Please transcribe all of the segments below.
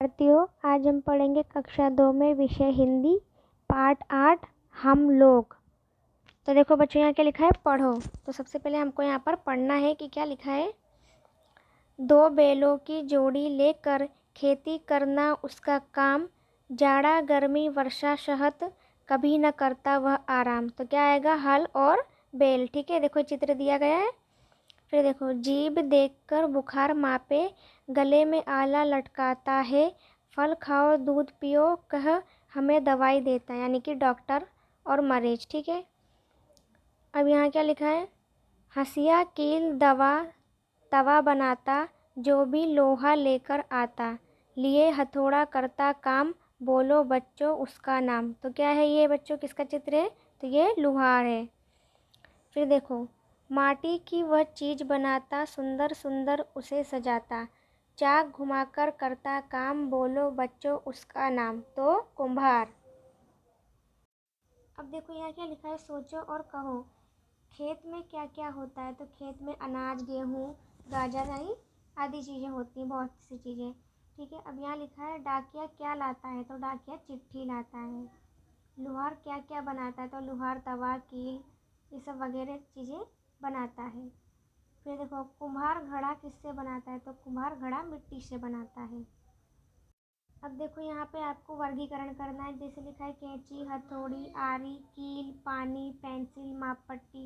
विद्यार्थियों, आज हम पढ़ेंगे कक्षा 2 में विषय हिंदी पाठ 8 हम लोग। तो देखो बच्चों, यहाँ क्या लिखा है, पढ़ो। तो सबसे पहले हमको यहाँ पर पढ़ना है कि क्या लिखा है। दो बैलों की जोड़ी लेकर खेती करना उसका काम, जाड़ा गर्मी वर्षा शहत कभी न करता वह आराम। तो क्या आएगा, हल और बैल। ठीक है, देखो चित्र दिया गया है। फिर देखो, जीभ देखकर बुखार मापे, गले में आला लटकाता है, फल खाओ दूध पियो कह हमें दवाई देता है, यानी कि डॉक्टर और मरीज। ठीक है, अब यहाँ क्या लिखा है, हंसिया कील दवा तवा बनाता, जो भी लोहा लेकर आता, लिए हथौड़ा करता काम, बोलो बच्चों उसका नाम। तो क्या है ये बच्चों, किसका चित्र है, तो ये लुहार है। फिर देखो, माटी की वह चीज़ बनाता, सुंदर सुंदर उसे सजाता, चाक घुमाकर करता काम, बोलो बच्चों उसका नाम। तो कुम्हार। अब देखो यहाँ क्या लिखा है, सोचो और कहो। खेत में क्या क्या होता है, तो खेत में अनाज गेहूँ गाजर आदि चीज़ें होती हैं, बहुत सी चीज़ें। ठीक है, अब यहाँ लिखा है डाकिया क्या लाता है, तो डाकिया चिट्ठी लाता है। लुहार क्या क्या बनाता है, तो लुहार तवा कील ये सब वगैरह चीज़ें बनाता है। फिर देखो, कुम्हार घड़ा किससे बनाता है, तो कुम्हार घड़ा मिट्टी से बनाता है। अब देखो यहाँ पे आपको वर्गीकरण करना है, जैसे लिखा है कैंची हथौड़ी आरी कील पानी पेंसिल माप पट्टी।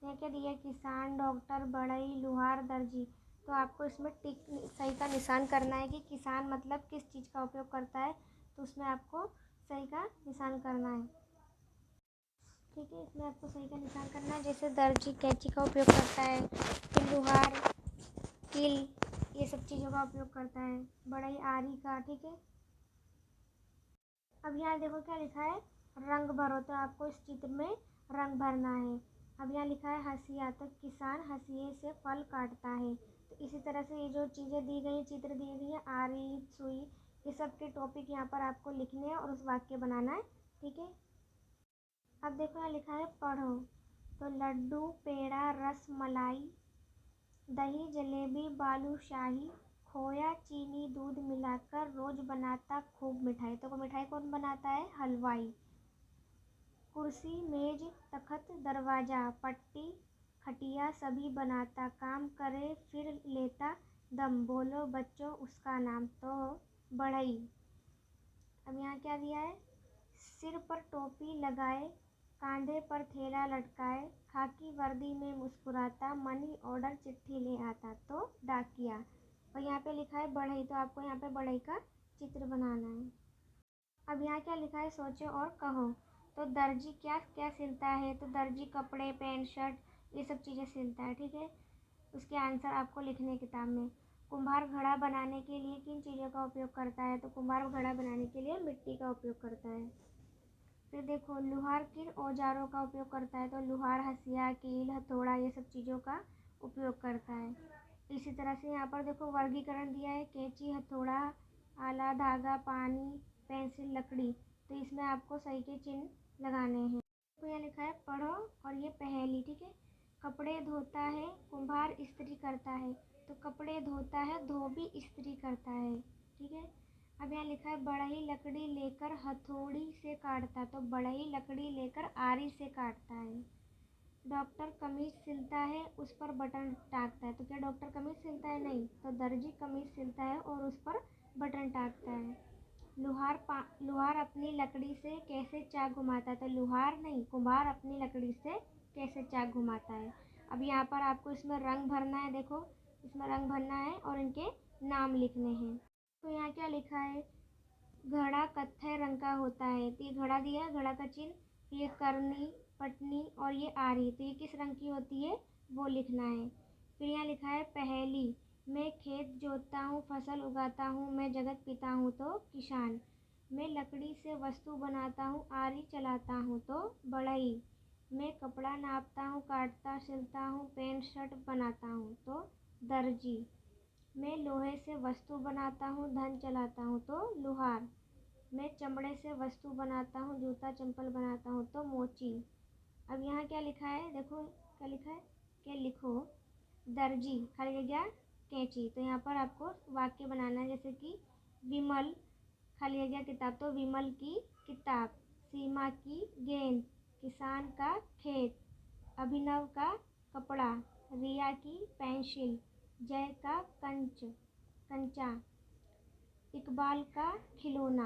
यहाँ क्या दिया है, किसान डॉक्टर बढ़ई लुहार दर्जी। तो आपको इसमें टिक सही का निशान करना है कि किसान मतलब किस चीज़ का उपयोग करता है, तो उसमें आपको सही का निशान करना है। ठीक है, इसमें आपको सही का निशान करना है, जैसे दर्जी कैंची का उपयोग करता है, फिर लुहार कील ये सब चीज़ों का उपयोग करता है, बढ़ई आरी का। ठीक है, अब यहाँ देखो क्या लिखा है, रंग भरो। तो आपको इस चित्र में रंग भरना है। अब यहाँ लिखा है हंसिया, तो किसान हंसिए से फल काटता है। तो इसी तरह से ये जो चीज़ें दी गई, चित्र दी गई है, आरी सुई, ये सब के टॉपिक यहाँ पर आपको लिखने हैं और उस वाक्य बनाना है। ठीक है, अब देखो यहाँ लिखा है पढ़ो। तो लड्डू पेड़ा रस मलाई, दही जलेबी बालूशाही, खोया चीनी दूध मिलाकर रोज बनाता खूब मिठाई। तो मिठाई कौन बनाता है, हलवाई। कुर्सी मेज तखत दरवाजा पट्टी खटिया सभी बनाता, काम करे फिर लेता दम, बोलो बच्चों उसका नाम। तो बढ़ई। अब यहाँ क्या दिया है, सिर पर टोपी लगाए, कांधे पर थैला लटकाए, खाकी वर्दी में मुस्कुराता, मनी ऑर्डर चिट्ठी ले आता। तो डाकिया। और यहाँ पे लिखा है बढ़ई, तो आपको यहाँ पे बढ़ई का चित्र बनाना है। अब यहाँ क्या लिखा है, सोचो और कहो। तो दर्जी क्या क्या सिलता है, तो दर्जी कपड़े पैंट शर्ट ये सब चीज़ें सिलता है। ठीक है, उसके आंसर आपको लिखने हैं किताब में। कुम्हार घड़ा बनाने के लिए किन चीज़ों का उपयोग करता है, तो कुम्हार घड़ा बनाने के लिए मिट्टी का उपयोग करता है। फिर देखो, लुहार किन औजारों का उपयोग करता है, तो लुहार हंसिया कील हथौड़ा ये सब चीज़ों का उपयोग करता है। इसी तरह से यहाँ पर देखो वर्गीकरण दिया है, कैंची हथौड़ा आला धागा पानी पेंसिल लकड़ी। तो इसमें आपको सही के चिन्ह लगाने हैं। तो यहाँ लिखा है पढ़ो और ये पहेली। ठीक है, कपड़े धोता है कुम्हार इस्त्री करता है, तो कपड़े धोता है धोबी इस्त्री करता है। ठीक है, अब यहाँ लिखा है बढ़ई लकड़ी लेकर हथौड़ी से काटता, तो बढ़ई लकड़ी लेकर आरी से काटता है। डॉक्टर कमीज सिलता है उस पर बटन टाँगता है, तो क्या डॉक्टर कमीज सिलता है, नहीं, तो दर्जी कमीज सिलता है और उस पर बटन टाँगता है। लुहार अपनी लकड़ी से कैसे चाक घुमाता है, तो लुहार नहीं कुम्हार अपनी लकड़ी से कैसे चाक घुमाता है। अब यहाँ पर आपको इसमें रंग भरना है, देखो इसमें रंग भरना है और इनके नाम लिखने हैं। तो यहाँ क्या लिखा है, घड़ा कत्थई रंग का होता है, तो ये घड़ा दिया है, घड़ा का चिन्ह, ये करनी पटनी और ये आरी, तो ये किस रंग की होती है वो लिखना है। फिर यहाँ लिखा है पहेली, मैं खेत जोतता हूँ फसल उगाता हूँ, मैं जगत पिता हूँ तो किसान, मैं लकड़ी से वस्तु बनाता हूँ आरी चलाता हूँ तो बढ़ई, मैं कपड़ा नापता हूँ काटता सिलता हूँ पैंट शर्ट बनाता हूँ तो दर्जी, मैं लोहे से वस्तु बनाता हूँ धन चलाता हूँ तो लुहार, मैं चमड़े से वस्तु बनाता हूँ जूता चंपल बनाता हूँ तो मोची। अब यहाँ क्या लिखा है, देखो क्या लिखा है, क्या लिखो, दर्जी खाली जगह कैंची। तो यहाँ पर आपको वाक्य बनाना है, जैसे कि विमल, खाली है गया किताब तो विमल की किताब। सीमा की गेंद, किसान का खेत। अभिनव का कपड़ा, रिया की पेंसिल। जय का कंचा, इकबाल का खिलौना।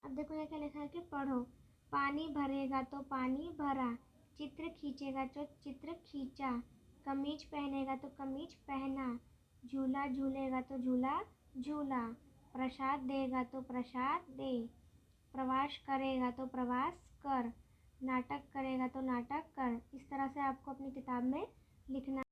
अब देखो यहाँ क्या लिखा है कि पढ़ो। पानी भरेगा तो पानी भरा, चित्र खींचेगा तो चित्र खींचा, कमीज पहनेगा तो कमीज पहना, झूला झूलेगा तो झूला झूला, प्रसाद देगा तो प्रसाद दे, प्रवास करेगा तो प्रवास कर, नाटक करेगा तो नाटक कर। इस तरह से आपको अपनी किताब में लिखना